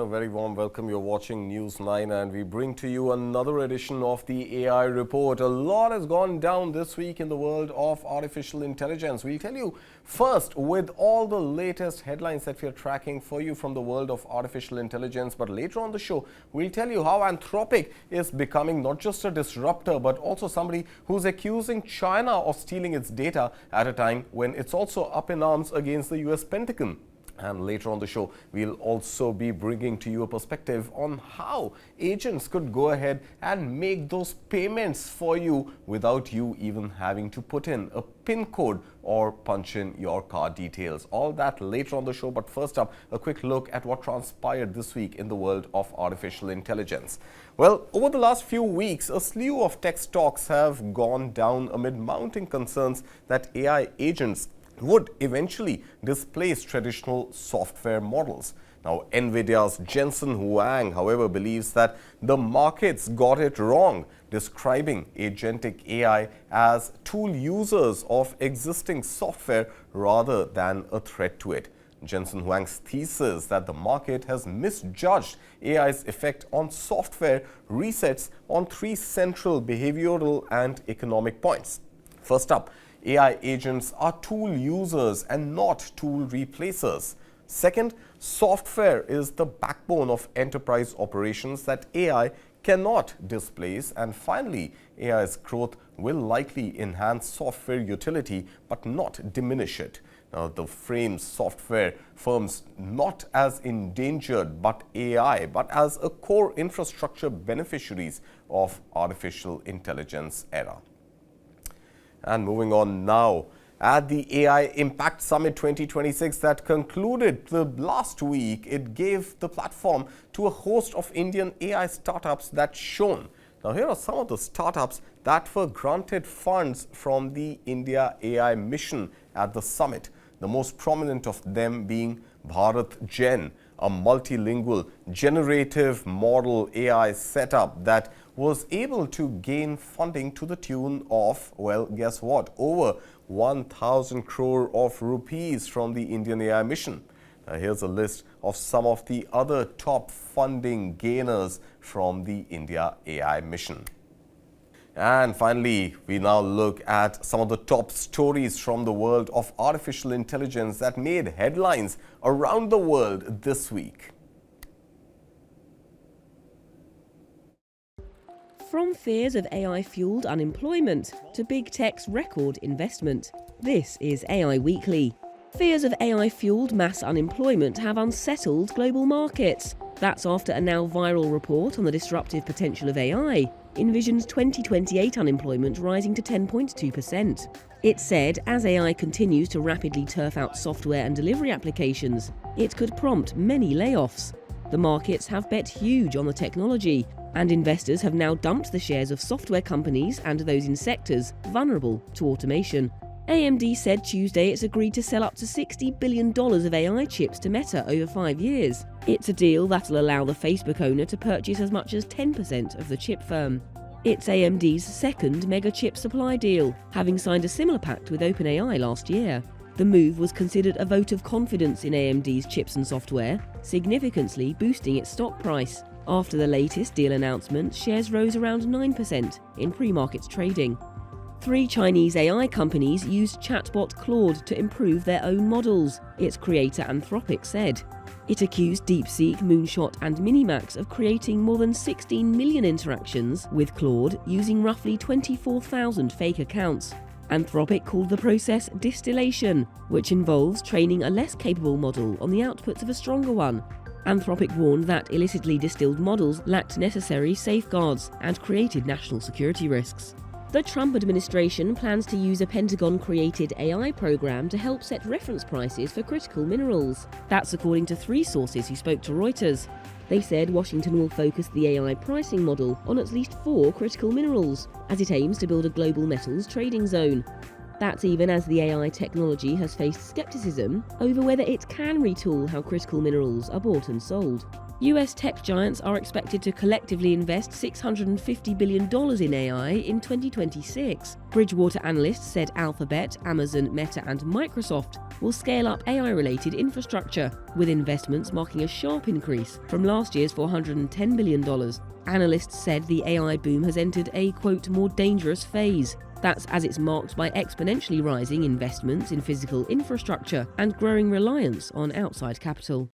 and a very warm welcome. You're watching News 9 and we bring to you another edition of the AI Report. A lot has gone down this week in the world of artificial intelligence. We'll tell you first with all the latest headlines that we are tracking for you from the world of artificial intelligence. But later on the show, we'll tell you how Anthropic is becoming not just a disruptor, but also somebody who's accusing China of stealing its data at a time when it's also up in arms against the US Pentagon. And later on the show, we'll also be bringing to you a perspective on how agents could go ahead and make those payments for you without you even having to put in a PIN code or punch in your card details. All that later on the show. But first up, a quick look at what transpired this week in the world of artificial intelligence. Well, over the last few weeks, a slew of tech stocks have gone down amid mounting concerns that AI agents would eventually displace traditional software models. Now, NVIDIA's Jensen Huang, however, believes that the markets got it wrong, describing Agentic AI as tool users of existing software rather than a threat to it. Jensen Huang's thesis that the market has misjudged AI's effect on software resets on three central behavioral and economic points. First up, AI agents are tool users and not tool replacers. Second, software is the backbone of enterprise operations that AI cannot displace. And finally, AI's growth will likely enhance software utility but not diminish it. Now, the frames software firms not as endangered but AI, but as a core infrastructure beneficiaries of artificial intelligence era. And moving on now, at the AI Impact Summit 2026 that concluded the last week, it gave the platform to a host of Indian AI startups that shone. Now, here are some of the startups that were granted funds from the India AI mission at the summit. The most prominent of them being Bharat Gen, a multilingual generative model AI setup that was able to gain funding to the tune of, well, guess what, over 1,000 crore of rupees from the Indian AI mission. Here's a list of some of the other top funding gainers from the India AI mission. And finally, we now look at some of the top stories from the world of artificial intelligence that made headlines around the world this week. From fears of AI-fueled unemployment to big tech's record investment, this is AI Weekly. Fears of AI-fueled mass unemployment have unsettled global markets. That's after a now viral report on the disruptive potential of AI envisions 2028 unemployment rising to 10.2%. It said as AI continues to rapidly turf out software and delivery applications, it could prompt many layoffs. The markets have bet huge on the technology, and investors have now dumped the shares of software companies and those in sectors vulnerable to automation. AMD said Tuesday it's agreed to sell up to $60 billion of AI chips to Meta over 5 years. It's a deal that'll allow the Facebook owner to purchase as much as 10% of the chip firm. It's AMD's second mega chip supply deal, having signed a similar pact with OpenAI last year. The move was considered a vote of confidence in AMD's chips and software, significantly boosting its stock price. After the latest deal announcement, shares rose around 9% in pre-market trading. 3 Chinese AI companies used chatbot Claude to improve their own models, its creator Anthropic said. It accused Deepseek, Moonshot and Minimax of creating more than 16 million interactions with Claude using roughly 24,000 fake accounts. Anthropic called the process distillation, which involves training a less capable model on the outputs of a stronger one. Anthropic warned that illicitly distilled models lacked necessary safeguards and created national security risks. The Trump administration plans to use a Pentagon-created AI program to help set reference prices for critical minerals. That's according to 3 sources who spoke to Reuters. They said Washington will focus the AI pricing model on at least 4 critical minerals, as it aims to build a global metals trading zone. That's even as the AI technology has faced skepticism over whether it can retool how critical minerals are bought and sold. US tech giants are expected to collectively invest $650 billion in AI in 2026. Bridgewater analysts said Alphabet, Amazon, Meta and Microsoft will scale up AI-related infrastructure, with investments marking a sharp increase from last year's $410 billion. Analysts said the AI boom has entered a, quote, more dangerous phase. That's as it's marked by exponentially rising investments in physical infrastructure and growing reliance on outside capital.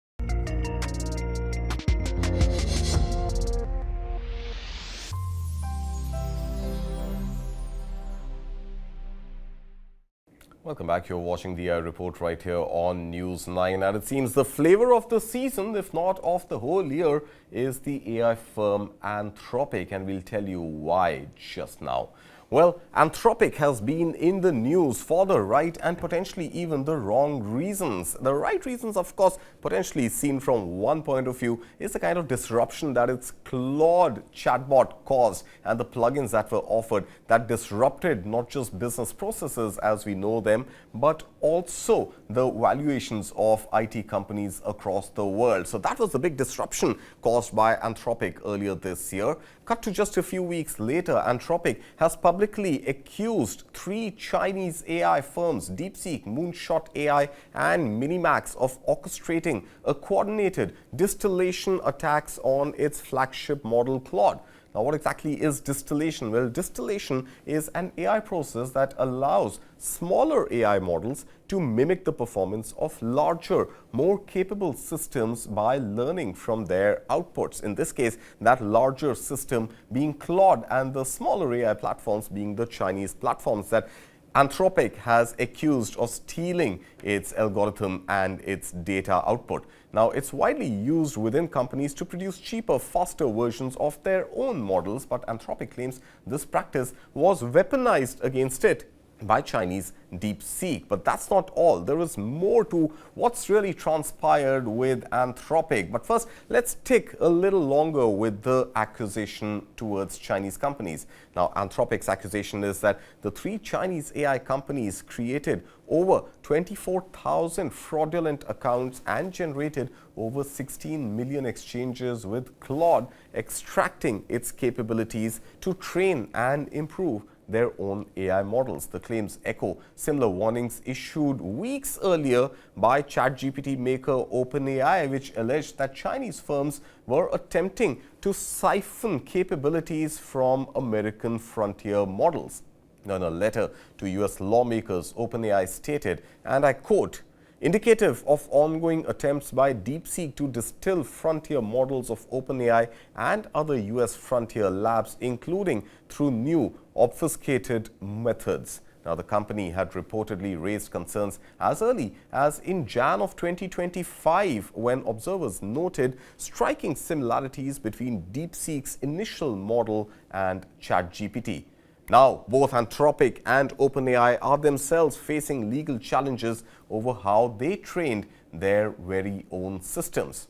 Welcome back. You're watching the AI Report right here on News 9. And it seems the flavor of the season, if not of the whole year, is the AI firm Anthropic. And we'll tell you why just now. Well, Anthropic has been in the news for the right and potentially even the wrong reasons. The right reasons, of course, potentially seen from one point of view, is the kind of disruption that its Claude chatbot caused and the plugins that were offered that disrupted not just business processes as we know them, but also the valuations of IT companies across the world. So that was the big disruption caused by Anthropic earlier this year. Cut to just a few weeks later, Anthropic has publicly accused 3 Chinese AI firms, Deepseek, Moonshot AI and Minimax, of orchestrating a coordinated distillation attacks on its flagship model Claude. Now, what exactly is distillation? Well, distillation is an AI process that allows smaller AI models to mimic the performance of larger, more capable systems by learning from their outputs. In this case, that larger system being Claude and the smaller AI platforms being the Chinese platforms that Anthropic has accused of stealing its algorithm and its data output. Now, it's widely used within companies to produce cheaper, faster versions of their own models, but Anthropic claims this practice was weaponized against it by Chinese Deepseek. But that's not all. There is more to what's really transpired with Anthropic. But first, let's take a little longer with the accusation towards Chinese companies. Now, Anthropic's accusation is that the 3 Chinese AI companies created over 24,000 fraudulent accounts and generated over 16 million exchanges with Claude, extracting its capabilities to train and improve their own AI models. The claims echo similar warnings issued weeks earlier by ChatGPT maker OpenAI, which alleged that Chinese firms were attempting to siphon capabilities from American frontier models. Now, in a letter to US lawmakers, OpenAI stated, and I quote, "Indicative of ongoing attempts by Deepseek to distill frontier models of OpenAI and other US frontier labs, including through new obfuscated methods." Now, the company had reportedly raised concerns as early as in Jan of 2025, when observers noted striking similarities between Deepseek's initial model and ChatGPT. Now, both Anthropic and OpenAI are themselves facing legal challenges over how they trained their very own systems.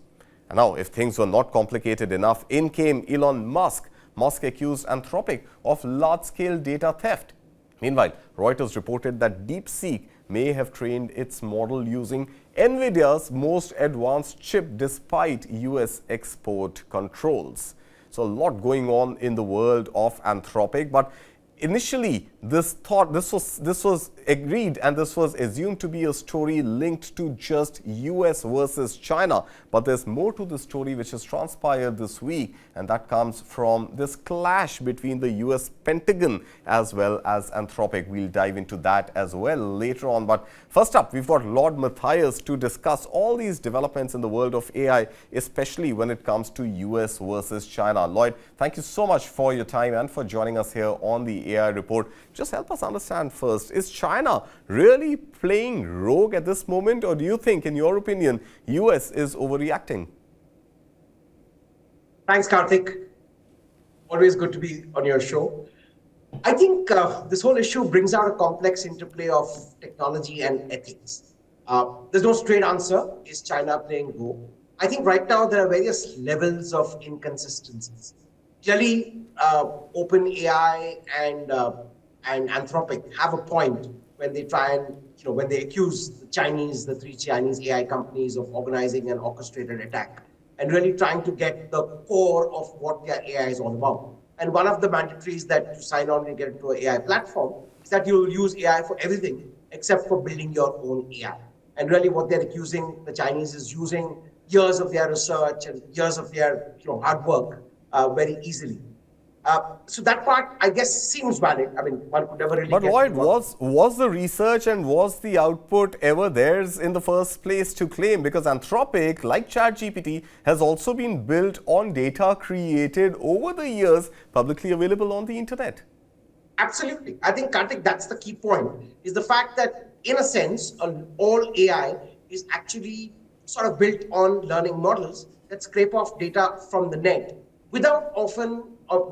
And now, if things were not complicated enough, in came Elon Musk. Musk accused Anthropic of large-scale data theft. Meanwhile, Reuters reported that Deepseek may have trained its model using NVIDIA's most advanced chip despite US export controls. So a lot going on in the world of Anthropic, but initially, this was agreed and this was assumed to be a story linked to just US versus China. But there's more to the story which has transpired this week, and that comes from this clash between the US Pentagon as well as Anthropic. We'll dive into that as well later on. But first up, we've got Lord Matthias to discuss all these developments in the world of AI, especially when it comes to US versus China. Lloyd, thank you so much for your time and for joining us here on the AI Report. Just help us understand first, is China really playing rogue at this moment, or do you think, in your opinion, US is overreacting? Thanks, Kartik. Always good to be on your show. I think this whole issue brings out a complex interplay of technology and ethics. There's no straight answer. Is China playing rogue? I think right now there are various levels of inconsistencies. Clearly, OpenAI and Anthropic have a point when they try and, when they accuse the 3 Chinese AI companies of organizing an orchestrated attack. and really trying to get the core of what their AI is all about. And one of the mandatories that you sign on and get into an AI platform is that you will use AI for everything except for building your own AI. And really what they're accusing the Chinese is using years of their research and years of their hard work very easily. So that part, I guess, seems valid. I mean, one could never really But get Lloyd, was the research and was the output ever theirs in the first place to claim? Because Anthropic, like ChatGPT, has also been built on data created over the years, publicly available on the internet. Absolutely. I think, Kartik, that's the key point, is the fact that, in a sense, all AI is actually sort of built on learning models that scrape off data from the net without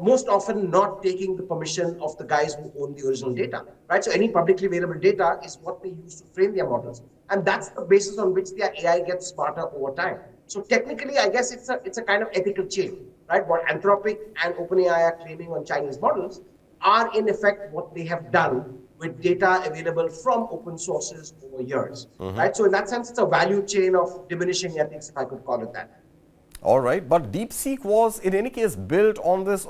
most often not taking the permission of the guys who own the original data, right? So any publicly available data is what they use to train their models. And that's the basis on which their AI gets smarter over time. So technically, I guess it's a kind of ethical chain, right? What Anthropic and OpenAI are claiming on Chinese models are in effect what they have done with data available from open sources over years, right? So in that sense, it's a value chain of diminishing ethics, if I could call it that. All right, but Deepseek was in any case built on this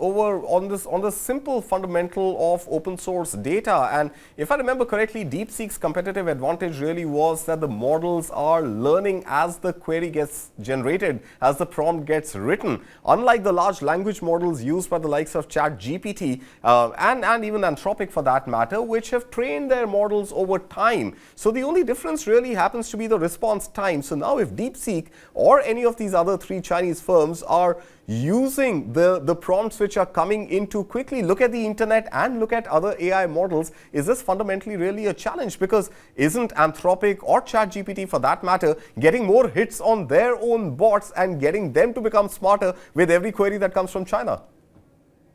simple fundamental of open source data. And if I remember correctly, Deepseek's competitive advantage really was that the models are learning as the query gets generated, as the prompt gets written. Unlike the large language models used by the likes of ChatGPT and even Anthropic for that matter, which have trained their models over time. So the only difference really happens to be the response time. So now if Deepseek or any of these other three Chinese firms are using the prompts which are coming in too quickly, look at the internet and look at other AI models, is this fundamentally really a challenge? Because isn't Anthropic or ChatGPT for that matter getting more hits on their own bots and getting them to become smarter with every query that comes from China?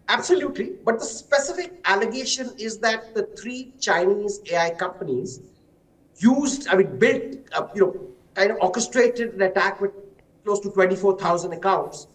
Absolutely. But the specific allegation is that the three Chinese AI companies built, kind of orchestrated an attack with close to 24,000 accounts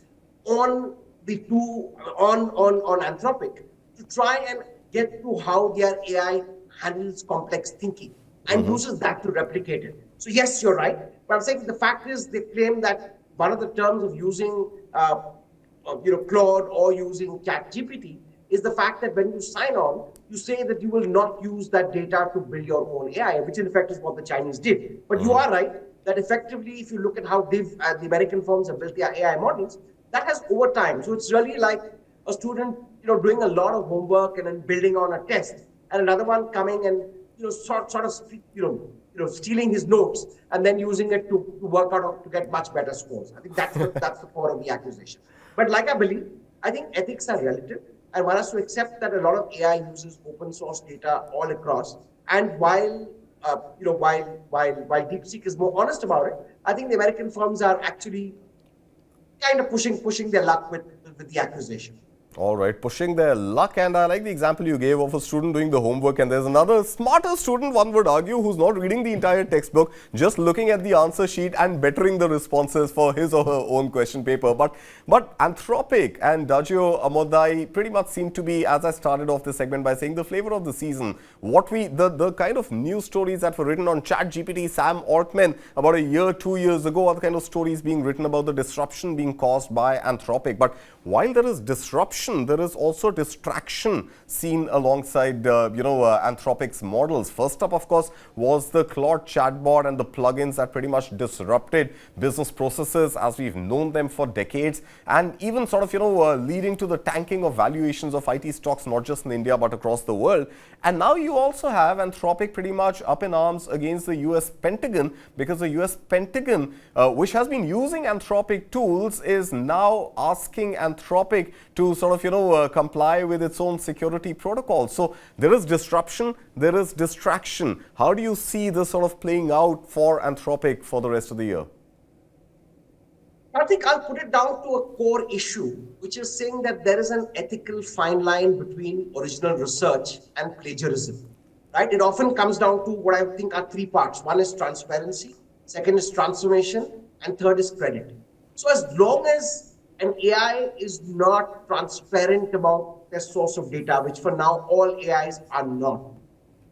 on Anthropic to try and get to how their AI handles complex thinking and uses that to replicate it. So yes, you're right. But I'm saying the fact is they claim that one of the terms of using Claude or using ChatGPT is the fact that when you sign on, you say that you will not use that data to build your own AI, which in effect is what the Chinese did. But you are right that effectively, if you look at how the American firms have built their AI models, that has over time. So it's really like a student, doing a lot of homework and then building on a test, and another one coming and stealing his notes and then using it to work out to get much better scores. I think that's the core of the accusation. But like I think ethics are relative, and one has to accept that a lot of AI uses open source data all across. And while Deepseek is more honest about it, I think the American firms are actually kind of pushing their luck with the accusation. All right, pushing their luck. And I like the example you gave of a student doing the homework, and there's another smarter student, one would argue, who's not reading the entire textbook, just looking at the answer sheet and bettering the responses for his or her own question paper. But Anthropic and Dajio Amodai pretty much seem to be, as I started off this segment by saying, the flavor of the season. The kind of news stories that were written on ChatGPT, Sam Altman, about a year, 2 years ago, are the kind of stories being written about the disruption being caused by Anthropic. But while there is disruption, there is also distraction seen alongside, Anthropic's models. First up, of course, was the Claude chatbot and the plugins that pretty much disrupted business processes as we've known them for decades, and even leading to the tanking of valuations of IT stocks, not just in India, but across the world. And now you also have Anthropic pretty much up in arms against the US Pentagon, because the US Pentagon, which has been using Anthropic tools, is now asking Anthropic to comply with its own security protocols. So there is disruption, there is distraction. How do you see this playing out for Anthropic for the rest of the year? I think I'll put it down to a core issue, which is saying that there is an ethical fine line between original research and plagiarism, right? It often comes down to what I think are three parts. One is transparency, second is transformation, and third is credit. So as long as an AI is not transparent about their source of data, which for now all AIs are not,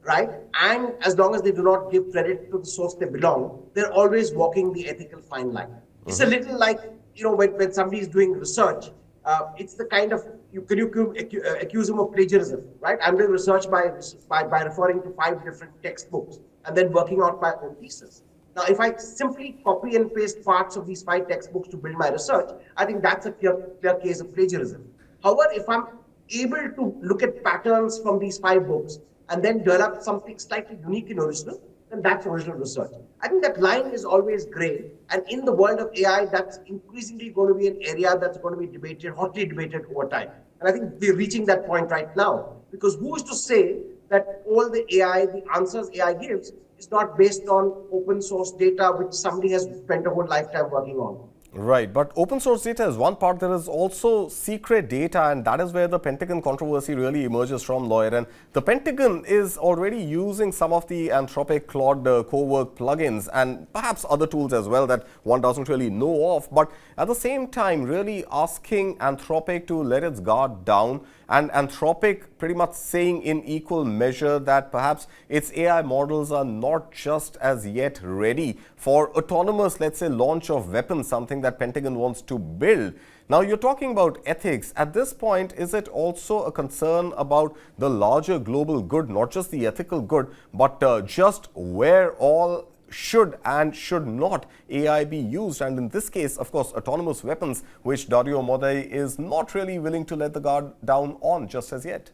right? And as long as they do not give credit to the source they belong, they're always walking the ethical fine line. It's a little like when somebody is doing research, it's the kind of, accuse him of plagiarism, right? I'm doing research by referring to 5 different textbooks and then working out my own thesis. Now, if I simply copy and paste parts of these 5 textbooks to build my research, I think that's a clear case of plagiarism. However, if I'm able to look at patterns from these 5 books and then develop something slightly unique and original, then that's original research. I think that line is always gray. And in the world of AI, that's increasingly going to be an area that's going to be debated, hotly debated over time. And I think we're reaching that point right now. Because who is to say that all the AI, the answers AI gives, is not based on open source data, which somebody has spent a whole lifetime working on? Right, but open source data is one part. There is also secret data, and that is where the Pentagon controversy really emerges from, Lloyd. And the Pentagon is already using some of the Anthropic Claude co-work plugins and perhaps other tools as well that one doesn't really know of. But at the same time, really asking Anthropic to let its guard down, and Anthropic pretty much saying in equal measure that perhaps its AI models are not just as yet ready for autonomous, let's say, launch of weapons, something that Pentagon wants to build. Now, you're talking about ethics. At this point, is it also a concern about the larger global good, not just the ethical good, but just where all should and should not AI be used? And in this case, of course, autonomous weapons, which Dario Modai is not really willing to let the guard down on just as yet.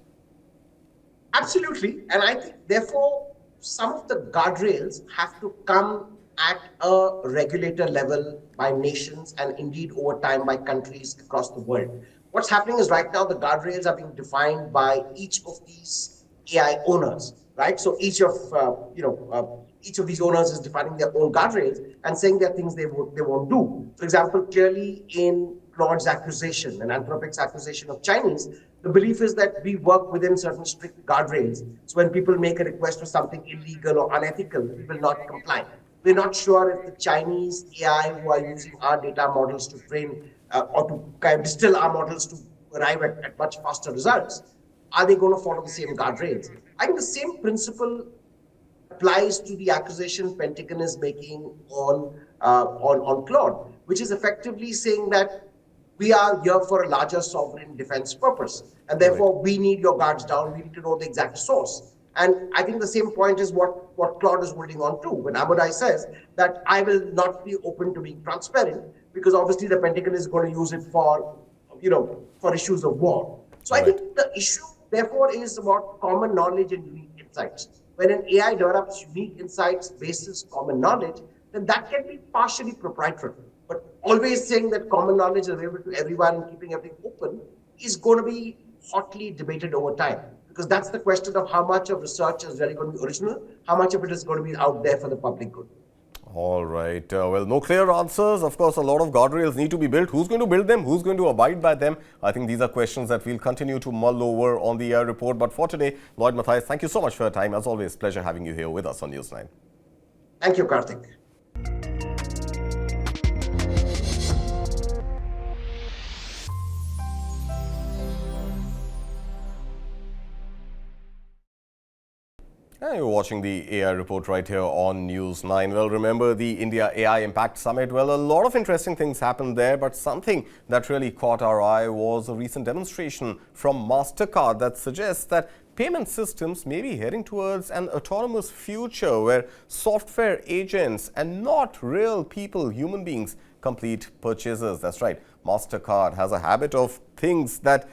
Absolutely. And I think, therefore, some of the guardrails have to come at a regulator level by nations and indeed over time by countries across the world. What's happening is right now the guardrails are being defined by each of these AI owners, right? So each of these owners is defining their own guardrails and saying there are things they won't do. For example, clearly in Claude's accusation and Anthropic's accusation of Chinese, the belief is that we work within certain strict guardrails. So when people make a request for something illegal or unethical, we will not comply. We're not sure if the Chinese AI who are using our data models to train or to kind of distill our models to arrive at much faster results, are they going to follow the same guardrails? I think the same principle applies to the accusation Pentagon is making on Claude, which is effectively saying that we are here for a larger sovereign defense purpose, and therefore we need your guards down. We need to know the exact source. And I think the same point is what Claude is holding on to when Modai says that I will not be open to being transparent, because obviously the Pentagon is going to use it for issues of war. So I think the issue, therefore, is about common knowledge and unique insights. When an AI develops unique insights basis common knowledge, then that can be partially proprietary. But always saying that common knowledge is available to everyone and keeping everything open is going to be hotly debated over time. Because that's the question of how much of research is really going to be original, how much of it is going to be out there for the public good. All right. Well, no clear answers. Of course, a lot of guardrails need to be built. Who's going to build them? Who's going to abide by them? I think these are questions that we'll continue to mull over on the AI report. But for today, Lloyd Mathias, thank you so much for your time. As always, pleasure having you here with us on News 9. Thank you, Kartik. You're watching the AI report right here on News 9. Well, remember the India AI Impact Summit? Well, a lot of interesting things happened there, but something that really caught our eye was a recent demonstration from Mastercard that suggests that payment systems may be heading towards an autonomous future where software agents and not real people, human beings, complete purchases. That's right. Mastercard has a habit of things that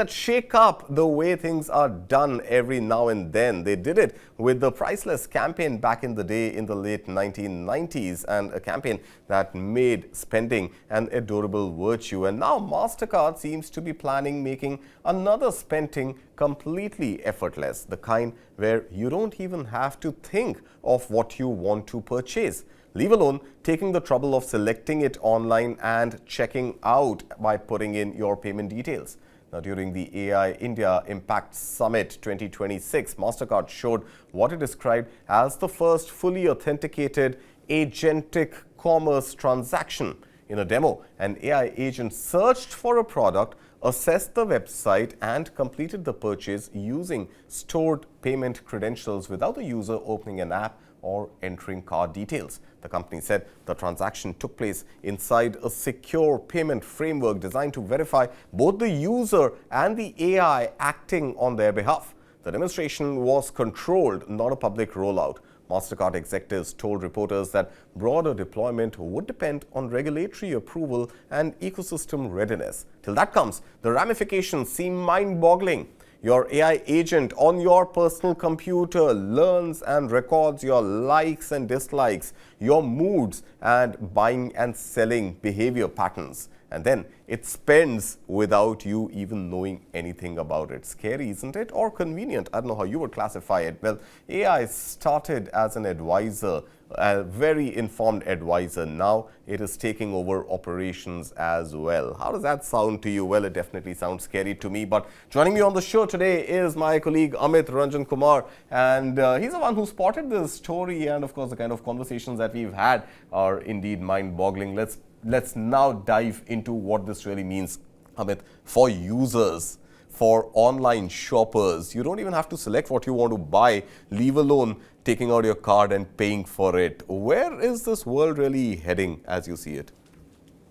shake up the way things are done every now and then. They did it with the priceless campaign back in the day in the late 1990s, and a campaign that made spending an adorable virtue. And now Mastercard seems to be planning making another spending completely effortless, the kind where you don't even have to think of what you want to purchase, leave alone taking the trouble of selecting it online and checking out by putting in your payment details. Now, during the AI India Impact Summit 2026, Mastercard showed what it described as the first fully authenticated agentic commerce transaction. In a demo, an AI agent searched for a product, assessed the website, and completed the purchase using stored payment credentials without the user opening an app or entering card details. The company said the transaction took place inside a secure payment framework designed to verify both the user and the AI acting on their behalf. The demonstration was controlled, not a public rollout. Mastercard executives told reporters that broader deployment would depend on regulatory approval and ecosystem readiness. Till that comes, the ramifications seem mind-boggling. Your AI agent on your personal computer learns and records your likes and dislikes, your moods and buying and selling behavior patterns. And then it spends without you even knowing anything about it. Scary, isn't it? Or convenient? I don't know how you would classify it. Well, AI started as an advisor, a very informed advisor. Now it is taking over operations as well. How does that sound to you? Well, it definitely sounds scary to me. But joining me on the show today is my colleague Amit Ranjan Kumar. And he's the one who spotted this story. And of course, the kind of conversations that we've had are indeed mind-boggling. Let's now dive into what this really means, Amit, for users, for online shoppers. You don't even have to select what you want to buy, leave alone taking out your card and paying for it. Where is this world really heading as you see it?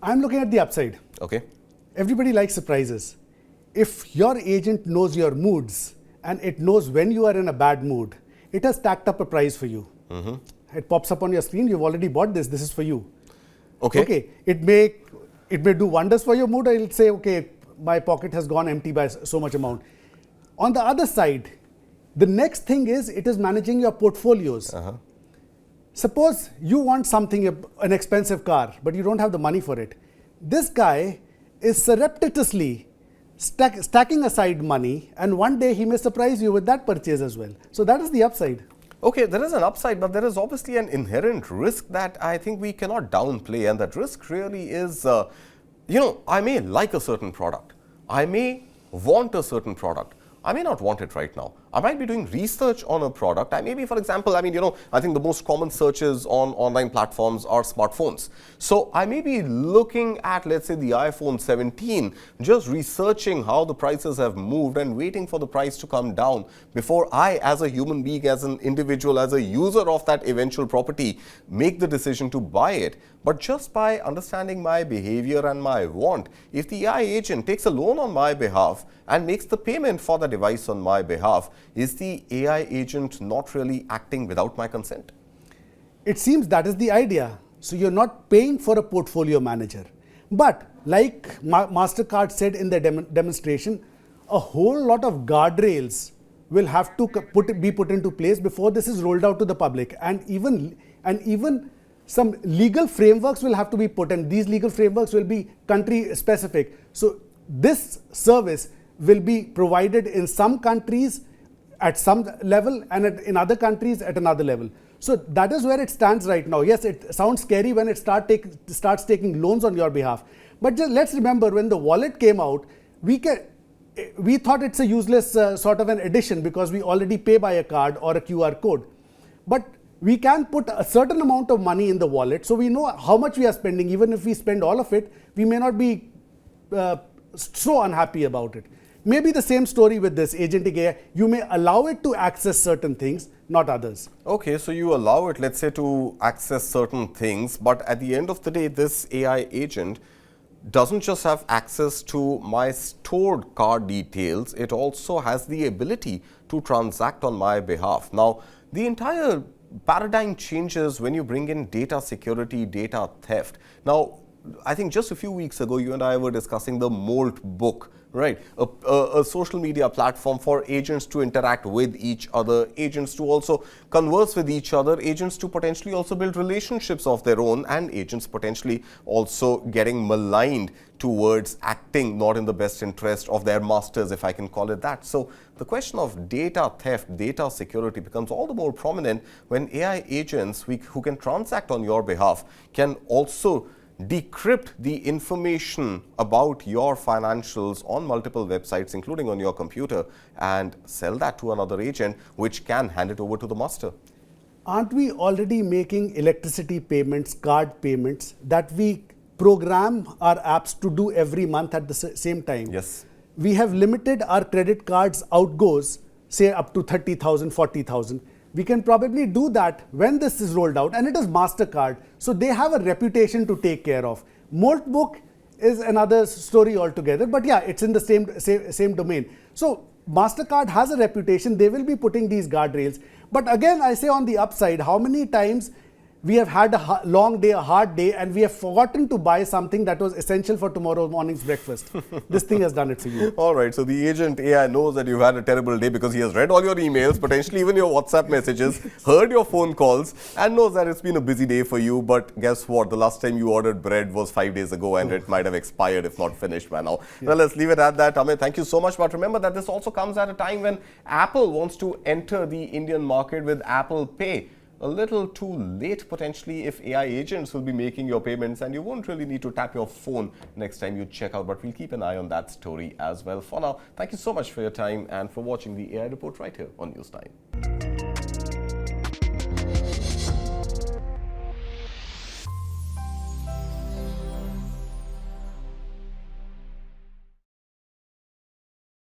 I'm looking at the upside. Okay. Everybody likes surprises. If your agent knows your moods and it knows when you are in a bad mood, it has stacked up a prize for you. It pops up on your screen. You've already bought this. This is for you. Okay. It may do wonders for your mood, or it'll say, okay, my pocket has gone empty by so much amount. On the other side, the next thing is it is managing your portfolios. Suppose you want something, an expensive car, but you don't have the money for it. This guy is surreptitiously stacking aside money, and one day he may surprise you with that purchase as well. So that is the upside. Okay, there is an upside, but there is obviously an inherent risk that I think we cannot downplay, and that risk really is, I may like a certain product. I may want a certain product. I may not want it right now. I might be doing research on a product. I may be, for example, I think the most common searches on online platforms are smartphones. So I may be looking at, let's say, the iPhone 17, just researching how the prices have moved and waiting for the price to come down before I, as a human being, as an individual, as a user of that eventual property, make the decision to buy it. But just by understanding my behavior and my want, if the AI agent takes a loan on my behalf and makes the payment for the device on my behalf, is the AI agent not really acting without my consent? It seems that is the idea. So you're not paying for a portfolio manager. But like Mastercard said in the demonstration, a whole lot of guardrails will have to be put into place before this is rolled out to the public. And even some legal frameworks will have to be put in. These legal frameworks will be country specific. So this service will be provided in some countries at some level and in other countries at another level. So that is where it stands right now. Yes, it sounds scary when it starts taking loans on your behalf. But just let's remember, when the wallet came out, we thought it's a useless sort of an addition because we already pay by a card or a QR code. But we can put a certain amount of money in the wallet, so we know how much we are spending. Even if we spend all of it, we may not be so unhappy about it. Maybe the same story with this agentic AI. You may allow it to access certain things, not others. Okay, so you allow it, let's say, to access certain things, but at the end of the day, this AI agent doesn't just have access to my stored card details, it also has the ability to transact on my behalf. Now, the entire paradigm changes when you bring in data security, data theft. Now, I think just a few weeks ago, you and I were discussing the Molt book, right? A social media platform for agents to interact with each other, agents to also converse with each other, agents to potentially also build relationships of their own, and agents potentially also getting maligned towards acting not in the best interest of their masters, if I can call it that. So the question of data theft, data security becomes all the more prominent when AI agents who can transact on your behalf can also decrypt the information about your financials on multiple websites, including on your computer, and sell that to another agent, which can hand it over to the master. Aren't we already making electricity payments, card payments, that we program our apps to do every month at the same time? Yes. We have limited our credit cards outgoes, say up to 30,000, 40,000. we can probably do that when this is rolled out, and it is Mastercard, so they have a reputation to take care of. Moltbook is another story altogether, but yeah, it's in the same domain. So Mastercard has a reputation, they will be putting these guardrails. But again, I say on the upside, how many times we have had a long day, a hard day, and we have forgotten to buy something that was essential for tomorrow morning's breakfast. This thing has done it for you. All right, so the agent AI knows that you've had a terrible day because he has read all your emails, potentially even your WhatsApp messages, heard your phone calls, and knows that it's been a busy day for you. But guess what? The last time you ordered bread was 5 days ago, and it might have expired if not finished by now. Yeah. Well, let's leave it at that. Amit, thank you so much. But remember that this also comes at a time when Apple wants to enter the Indian market with Apple Pay. A little too late potentially if AI agents will be making your payments and you won't really need to tap your phone next time you check out, but we'll keep an eye on that story as well. For now, thank you so much for your time and for watching the AI Report right here on News 9.